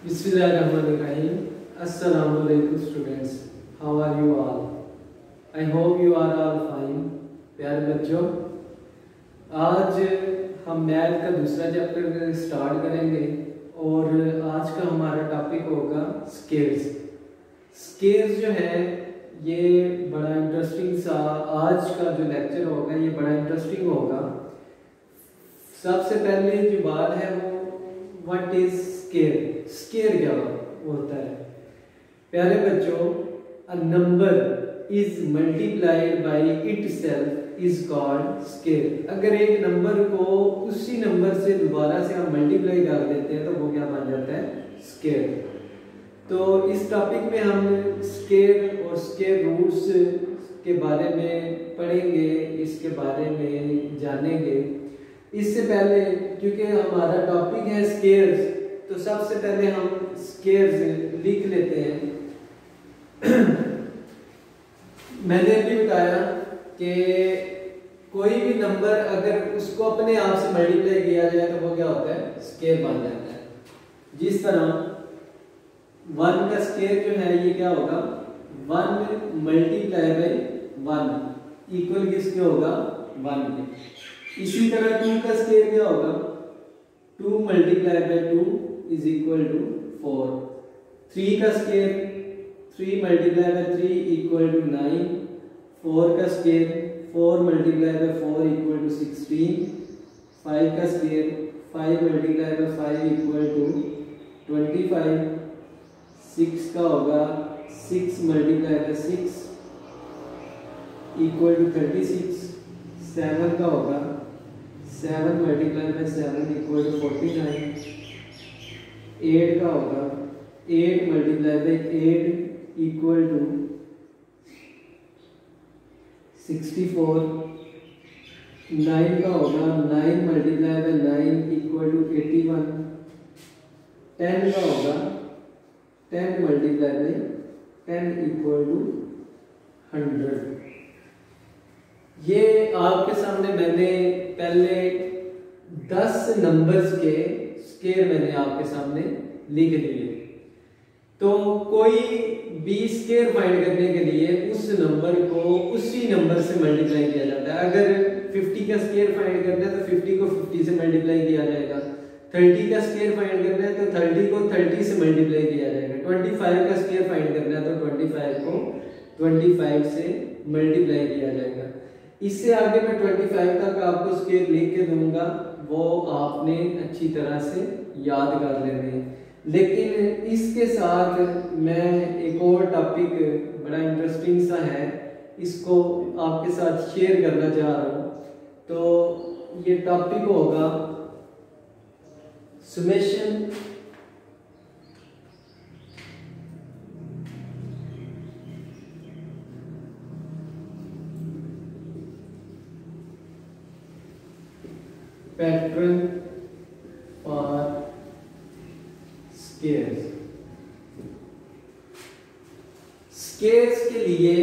Bismillahirrahmanirrahim. Assalamu alaikum students. How are you all? I hope you are all fine. प्यारे बच्चों, आज हम math का दूसरा चैप्टर स्टार्ट करेंगे और आज का हमारा टॉपिक होगा स्केल्स। स्केल्स जो है ये बड़ा इंटरेस्टिंग सा आज का जो लेक्चर होगा ये बड़ा इंटरेस्टिंग होगा। सबसे पहले जो बात है वो व्हाट इज स्केल। स्केल क्या होता है? प्यारे बच्चों, a number is multiplied by itself is called scale. अगर एक नंबर को उसी नंबर से दोबारा से हम मल्टीप्लाई कर देते हैं तो वो क्या बन जाता है? स्केल। तो इस टॉपिक में हम स्केल और स्केल रूट्स के बारे में पढ़ेंगे, इसके बारे में जानेंगे। इससे पहले क्योंकि हमारा टॉपिक है स्केल्स, तो सबसे पहले हम स्केल्स लिख लेते हैं। मैंने अभी बताया कि कोई भी नंबर अगर उसको अपने आप से मल्टीप्लाई किया जाए तो वो क्या होता है? स्केल बन जाता है। जिस तरह 1 का स्केल जो है ये क्या होगा? 1 मल्टीप्लाई बाय 1 इक्वल किसके होगा? 1 के। इसी तरह 2 का स्केल क्या होगा? 2 multiply by 2 is equal to 4। 3 का scale 3 multiply by 3 equal to 9। 4 का scale 4 multiply by 4 equal to 16। 5 का scale 5 multiply by 5 equal to 25। 6 का होगा 6 मल्टीप्लाई बाय 6 इक्वल टू 36। 7 का होगा 7 मल्टीप्लाई बाय 7 इक्वल टू 49। 8 का होगा 8 मल्टीप्लाई बाय 8 इक्वल टू 64। 9 का होगा 9 मल्टीप्लाई बाय 9 इक्वल टू 81। 10 का होगा 10 मल्टीप्लाई बाय 10 इक्वल टू 100। ये आपके सामने मैंने पहले 10 नंबर्स के स्केल मैंने आपके सामने लिख दिए। तो कोई भी स्केल फाइंड करने के लिए उस नंबर को उसी नंबर से मल्टीप्लाई किया जाता है। अगर 50 का स्केल फाइंड करना है तो 50 को 50 से मल्टीप्लाई किया जाएगा। 30 का स्केल फाइंड करना है तो 30 को 30 से मल्टीप्लाई किया जाएगा। 25 का स्केल फाइंड करना है तो 25 को 25 से मल्टीप्लाई किया जाएगा। इससे आगे मैं 25 तक आपको स्केल लिख के दूंगा, वो आपने अच्छी तरह से याद कर लेने हैं। लेकिन इसके साथ मैं एक और टॉपिक बड़ा इंटरेस्टिंग सा है, इसको आपके साथ शेयर करना चाह रहा हूँ। तो ये टॉपिक होगा summation pattern for scales. Scales के लिए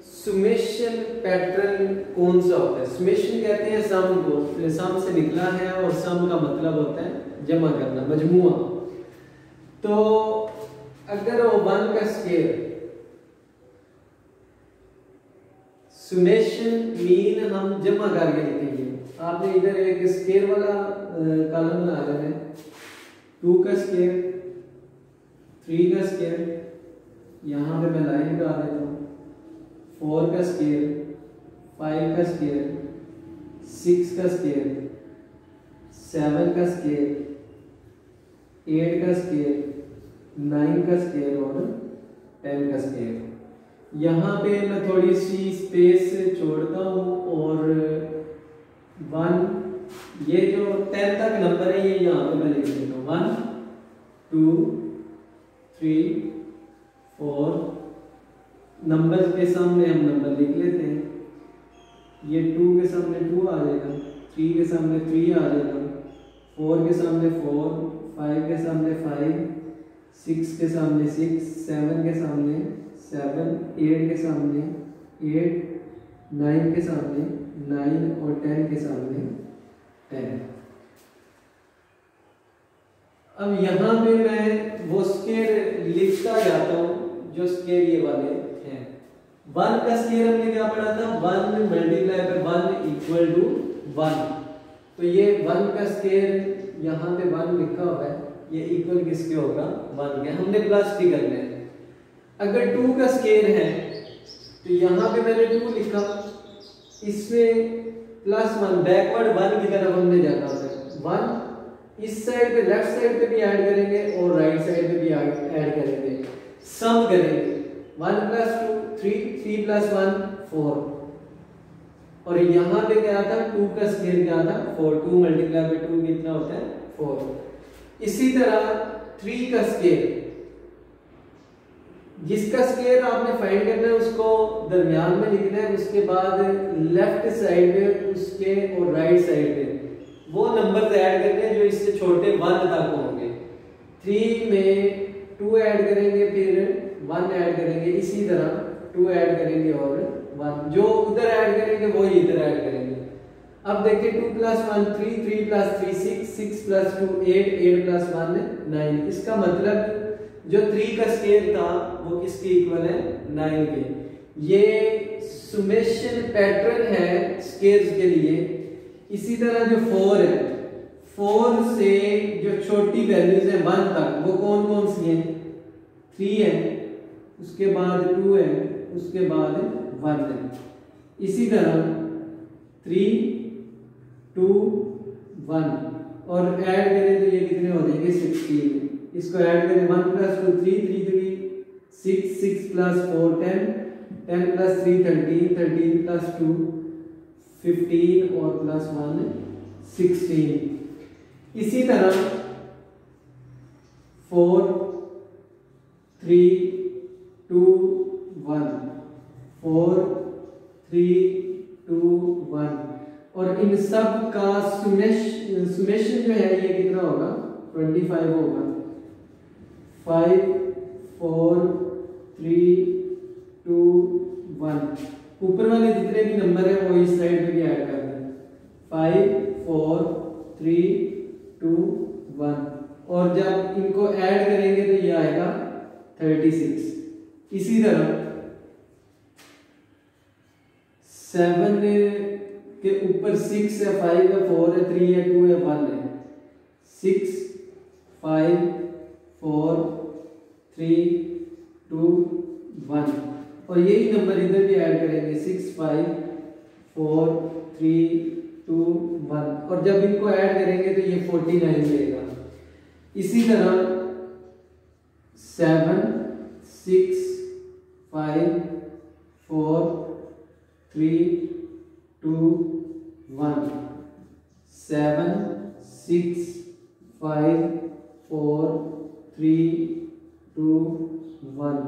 सुमेशन पैटर्न कौन सा होता है? सुमेशन कहते हैं सम को, सम से निकला है और सम का मतलब होता है जमा करना, मजमुआ। तो अगर वो 1 का स्केल सुमेशन मीन हम जमा करके लिखेंगे। आपने इधर एक स्केल वाला कॉलम बना लेना है। 2 का स्केल 3 का स्केल यहाँ पे मैं लाइन लगा देता हूँ। 4 का स्केल 5 का स्केल 6 का स्केल 7 का स्केल 8 का स्केल 9 का स्केल और 10 का स्केल। यहाँ पे मैं थोड़ी सी स्पेस छोड़ता हूँ और 1 ये जो 10 तक नंबर है ये यहाँ पे मैं लिख देता हूँ। 1 2 3 4 नंबर के सामने हम नंबर लिख लेते हैं। ये 2 के सामने 2 आ जाएगा, 3 के सामने 3 आ जाएगा, 4 के सामने 4, 5 के सामने 5, 6 के सामने 6, 7 के सामने 7, 8 के सामने 8, 9 के सामने 9 और 10 के सामने 10। अब यहाँ पे मैं वो स्केयर लिखता जाता हूँ जो स्केयर ये वाले हैं। 1 का स्केयर हमने क्या पढ़ा था, 1 मल्टीप्लाई बाय 1 इक्वल टू 1। तो ये 1 का स्केयर यहाँ पे 1 लिखा हुआ है, ये इक्वल किसके होगा, 1 के। हमने प्लस भी करना है। अगर 2 का स्केयर है तो यहाँ पे मैंने 2 लिखा, इसमें +1 बैकवर्ड 1 की तरफ हमने जाना होता है। 1 इस साइड पे, लेफ्ट साइड पे भी ऐड करेंगे और राइट साइड पे भी ऐड करेंगे, सम करेंगे। 1 + 2 3, 3 + 1 4। और यहाँ पे क्या था, 2 का स्केयर क्या था, 4। 2 मल्टीप्लाई बाय 2 कितना होता है, 4। इसी तरह 3 का स्केयर, जिसका स्केयर आपने फाइंड करना है उसको दरमियान में लिखना है, उसके बाद लेफ्ट साइड में उसके और राइट साइड पे वो नंबर ऐड करने हैं जो इससे छोटे 1 तक होंगे। 3 में 2 ऐड करेंगे, फिर 1 ऐड करेंगे, इसी तरह 2 ऐड करेंगे और 1, जो उधर ऐड करेंगे वो ही इधर ऐड करेंगे। अब देखिए 2 + 1 3, 3 + 3 6, 6 + 2 8, 8 + 1 9। इसका मतलब जो 3 का स्केयर था वो किसके इक्वल है, 9 के। ये सुमेशन पैटर्न है स्केयर्स के लिए। इसी तरह जो 4 है, 4 से जो छोटी वैल्यूज है 1 तक, वो कौन कौन सी हैं, 3 है, उसके बाद 2 है, उसके बाद 1 है। इसी तरह 3 2 1 और ऐड करें तो ये कितने हो जाएंगे, 16। इसको ऐड करें, 1 + 2 3, 3 3 6, 6 + 4 10, 10 + 3 13, 13 + 2 15 और +1 16। इसी तरह 4 3 2 1, 4 3 2 1, और इन सब का सुमेशन जो है ये कितना होगा, 25 होगा। 5 4 3 2 1। ऊपर वाले जितने भी नंबर है वो इस साइड पे भी ऐड कर दें। 5 4 3 2 1, और जब इनको ऐड करेंगे तो ये आएगा 36। इसी तरह 7 के ऊपर 6 है, 5 है, 4 है, 3 है, 2 है, 1 है। 6 5 4 3 2 1, और यही नंबर इधर भी ऐड करेंगे, 6 5 4 3 2 1, और जब इनको ऐड करेंगे तो ये 49 देगा। इसी तरह 7 6 5 4 3 2 1, 7 6 5 4 3 2 1,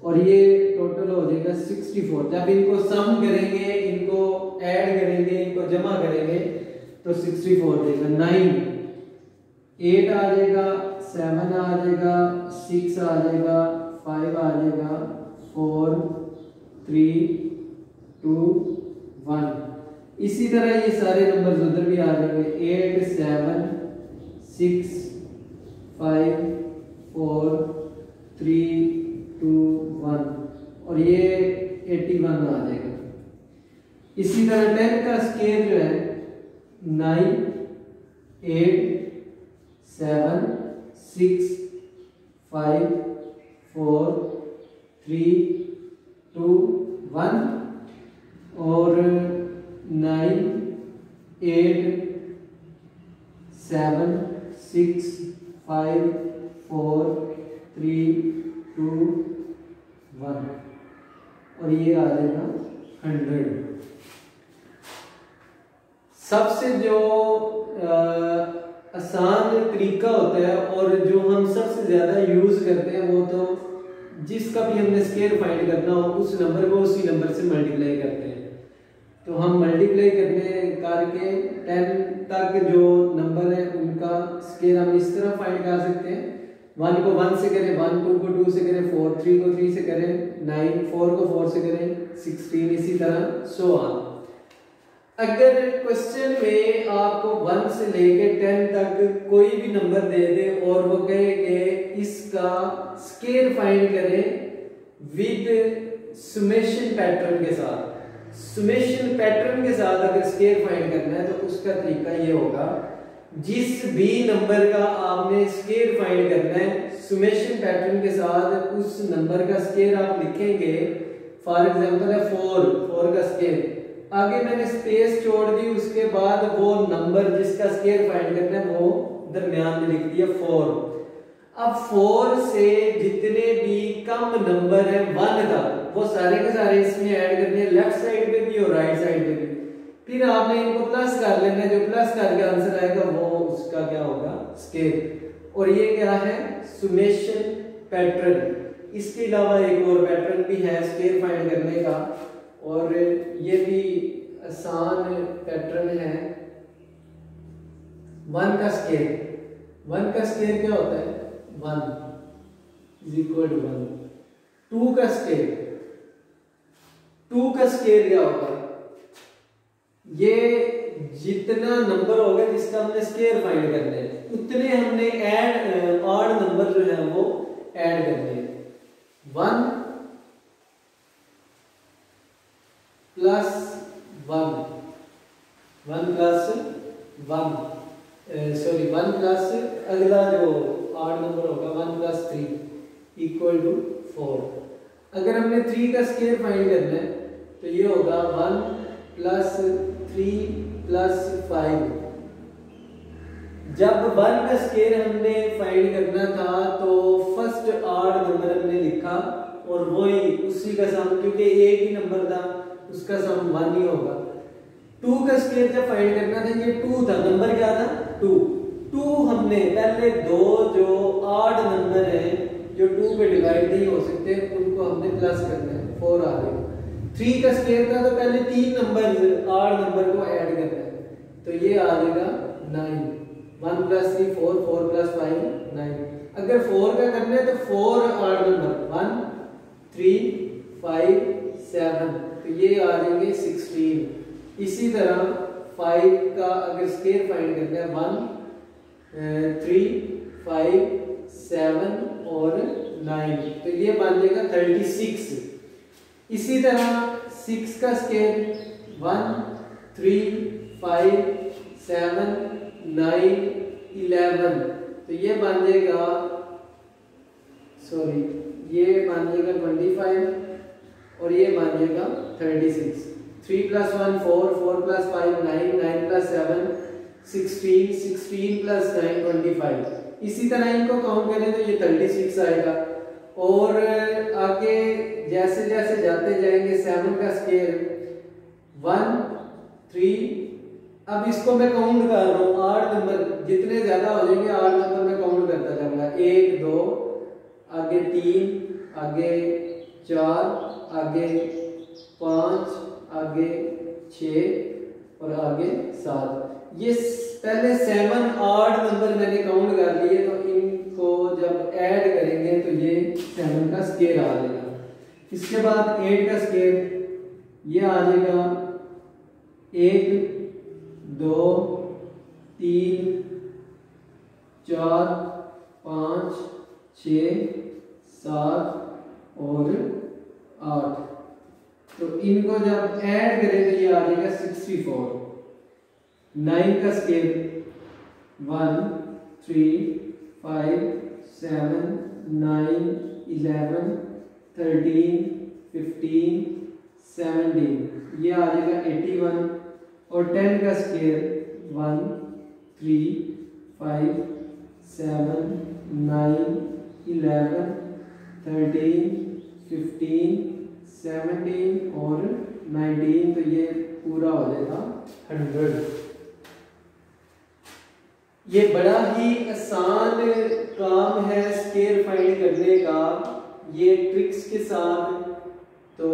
और ये टोटल हो जाएगा 64। जब इनको सम करेंगे, इनको ऐड करेंगे, इनको जमा करेंगे तो 64 देगा। 9 8 आ जाएगा, 7 आ जाएगा, 6 आ जाएगा, 5 आ जाएगा, 4 3 2 1। इसी तरह ये सारे नंबर उधर भी आ जाएंगे, 8 7 6 5 4 3 2 1, और ये 81 आ जाएगा। इसी तरह 10 का स्केयर जो है 9 8 7 6 5 4 3 2 1, और 9 8 7 6 5 4 3 2 1, और ये आ जाएगा 100। सबसे जो आसान तरीका होता है और जो हम सबसे ज्यादा यूज करते हैं वो तो जिसका भी हमने स्केयर फाइंड करना हो उस नंबर को उसी नंबर से मल्टीप्लाई करते हैं। तो हम मल्टीप्लाई करने करके 10 तक जो नंबर है उनका स्केयर हम इस तरह फाइंड कर सकते हैं। 1 को 1 से करें, 1 2 को 2 से करें, 4 3 को 3 से करें, 9 4 को 4 से करें, 16, इसी तरह सो ऑन। अगर क्वेश्चन में आपको 1 से लेके 10 तक कोई भी नंबर दे दे और वो कहे कि इसका स्केयर फाइंड करें विद सुमेशन पैटर्न के साथ, सुमेशन पैटर्न के साथ अगर स्केयर फाइंड करना है तो उसका तरीका ये होगा, जिस भी नंबर का आपने स्केयर फाइंड करना है सुमेशन पैटर्न के साथ उस नंबर का स्केयर आप लिखेंगे। फॉर एग्जांपल है 4 का स्केयर, आगे मैंने स्पेस छोड़ दी, उसके बाद वो नंबर जिसका स्केयर फाइंड करना है वो दरमियान में लिख दिया 4। अब 4 से जितने भी कम नंबर है 1 तक वो सारे के सारे इसमें ऐड करने हैं, लेफ्ट साइड पे भी और राइट साइड पे भी। फिर आपने इनको प्लस कर लेना है, जो प्लस करके आंसर आएगा वो उसका क्या होगा, स्केयर। और ये क्या है, सुमेशन पैटर्न। इसके अलावा एक और पैटर्न भी है स्केयर फाइंड करने का, और ये भी आसान पैटर्न है। 1 का स्केयर, 1 का स्केयर क्या होता है, 1 इज इक्वल टू 1। 2 का स्केयर, 2 का स्केयर क्या होगा, ये जितना नंबर होगा जिसका हमने स्केयर फाइंड करना है उतने हमने ऐड ऑड नंबर जो है वो ऐड करने हैं। 1 प्लस 1, 1 प्लस 1 सॉरी 1 प्लस अगला जो ऑड नंबर होगा 1 प्लस 3 इक्वल टू 4। अगर हमने 3 का स्केयर फाइंड करना है तो ये होगा 1 प्लस 3 प्लस 5। जब 1 का स्केयर हमने फाइंड करना था तो फर्स्ट ऑड नंबर हमने लिखा और वही उसी का सम, क्योंकि एक ही नंबर था उसका सम 1 ही होगा। 2 का स्केयर जब फाइंड करना था ये 2 था, नंबर क्या था 2 हमने पहले दो जो ऑड नंबर है जो 2 पे डिवाइड नहीं हो सकते उनको हमने प्लस करना है, 4 आ गए। 3 का स्केयर था तो पहले 3 नंबर ऑड नंबर को ऐड करना है, तो ये आ जाएगा 9। 1 प्लस 3 4, 4 प्लस 5 9। अगर 4 का करना है तो 4 ऑड नंबर 1 3 5 7, तो ये आ जाएंगे 16। इसी तरह 5 का अगर स्केयर फाइंड करना है 1 3 5 7 और 9, तो ये बन जाएगा 36। इसी तरह 6 का स्केयर 1 3 5 7 9 11, तो ये बन जाएगा सॉरी ये बन जाएगा 25 और ये बन जाएगा 36। 3 प्लस 1 4, 4 प्लस 5 9, 9 प्लस 7 16, 16 प्लस 9 25। इसी तरह इनको काउंट करें तो ये 36 आएगा। और आगे जैसे जैसे जाते जाएंगे 7 का स्केयर 1 3, अब इसको मैं काउंट कर रहा हूँ, 8 नंबर जितने ज्यादा हो जाएंगे 8 नंबर मैं काउंट करता जाऊंगा, 1 2 आगे 3 आगे 4 आगे 5 आगे 6 और आगे 7। ये पहले 7 ऑड नंबर मैंने काउंट कर लिए, तो इनको जब ऐड करेंगे तो ये 7 का स्केयर आ जाएगा। इसके बाद 8 का स्केयर ये आ जाएगा 1 2 3 4 5 6 7 और 8, तो इनको जब ऐड करें तो ये आ जाएगा 64। 9 का स्केल 1 3 5 7 9 11 13 15 17, ये आ जाएगा 81। और 10 का स्केल 1 3 5 7 9 11 13 15 17 और 19, तो ये पूरा हो जाएगा 100। ये बड़ा ही आसान काम है स्केयर फाइंड करने का, ये ट्रिक्स के साथ। तो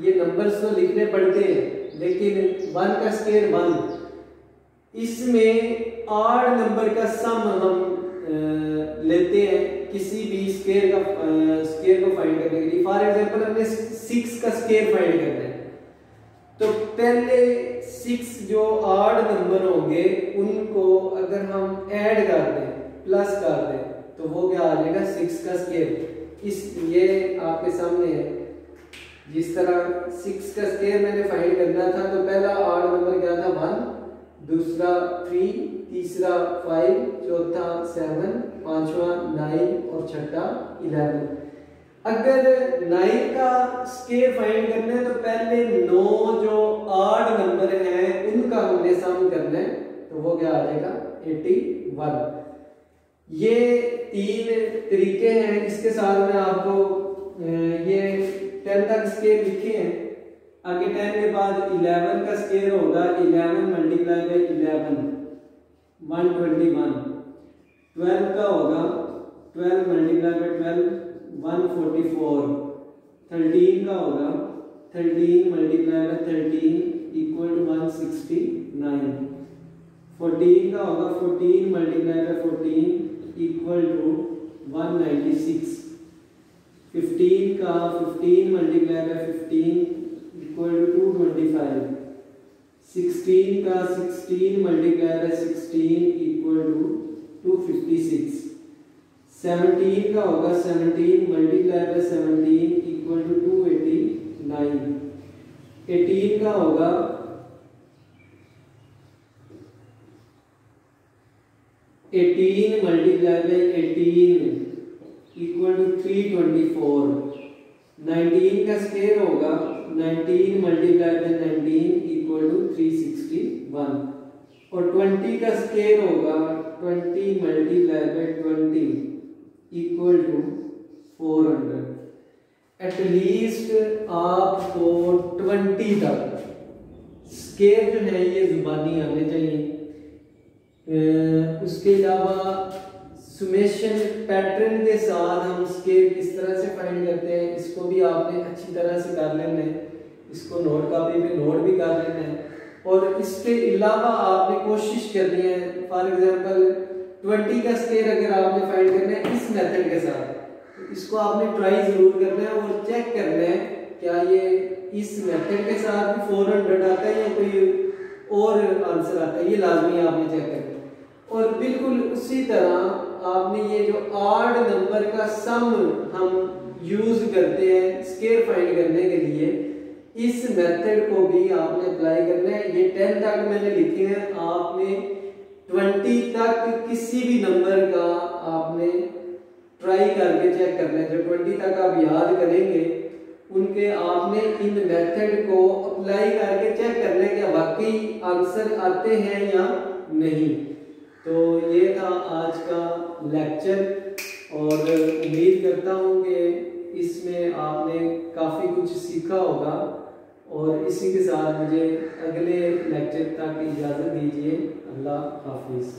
ये नंबर्स तो लिखने पड़ते हैं, लेकिन 1 का स्केयर 1, इसमें ऑड नंबर का सम हम लेते हैं किसी भी स्केयर को फाइंड करने के लिए। फॉर एग्जांपल हमने 6 का स्केयर फाइंड करना है, तो पहले 6 जो आड नंबर होंगे उनको अगर हम ऐड कर दें, प्लस कर दें, तो वो क्या आ जाएगा 6 का स्क्वायर। इस ये आपके सामने है। जिस तरह 6 का स्क्वायर मैंने फाइंड करना था तो पहला आड नंबर क्या था 1, दूसरा 3, तीसरा 5, चौथा 7, पांचवा 9 और छठा 11। अगर 9 का स्क्वायर फाइंड करना है तो पहले 9 जो आड नंबर हैं उनका हमने सम करना है, तो वो क्या आ जाएगा 81। ये 3 तरीके हैं। इसके साथ मैं आपको ये 10 तक स्क्वायर लिखे हैं। आगे 10 के बाद 11 का स्क्वायर होगा 11 मल्टीप्लाई बाय 11 121। 12 का होगा 12 मल्टीप्लाई बाय 12 144। 13 का होगा 13 मल्टीप्लाई बाय 13 इक्वल टू 169। 14 का होगा 14 मल्टीप्लाई बाय 14 इक्वल टू 196। 15 का 15 मल्टीप्लाई बाय 15 इक्वल टू 225। 16 का 16 मल्टीप्लाई बाय 16 इक्वल टू 256। 17 का होगा 17 मल्टीप्लाई बाय 17 इक्वल टू 289। 18 का होगा 18 मल्टीप्लाई बाय 18 इक्वल टू 324। 19 का स्क्वायर होगा 19 मल्टीप्लाई बाय 19 इक्वल टू 361। और 20 का स्क्वायर होगा 20 multiply by 20 equal to 400। At least आपको 20 तक स्क्वायर जो है ये जुबानी आने चाहिए। उसके अलावा सुमेशन पैटर्न के साथ हम स्क्वायर किस तरह से फाइंड करते हैं इसको भी आपने अच्छी तरह से कर लेना है। इसको नोट कॉपी पे नोट भी कर लेना है। और इसके अलावा आपने कोशिश करनी है, फॉर एग्जांपल 20 का स्क्वायर अगर आपने फाइंड करना है इस मेथड के साथ, तो इसको आपने ट्राई जरूर करना है और चेक करना है क्या ये इस मेथड के साथ भी 400 आता है या कोई और आंसर आता है, ये लाजमी आपने चेक करना है। और बिल्कुल उसी तरह आपने ये जो आड नंबर का सम हम यूज करते हैं स्क्वायर फाइंड करने के लिए, इस मेथड को भी आपने अप्लाई करना है। ये 10 तक मैंने लिखे हैं, आपने 20 तक किसी भी नंबर का आपने ट्राई करके चेक करना है। जो 20 तक आप याद करेंगे उनके आपने इन मेथड को अप्लाई करके चेक करना है कि वाकई आंसर आते हैं या नहीं। तो ये था आज का लेक्चर और उम्मीद करता हूँ कि इसमें आपने काफ़ी कुछ सीखा होगा। और इसी के साथ मुझे अगले लेक्चर तक इजाज़त दीजिए। अल्लाह हाफिज़।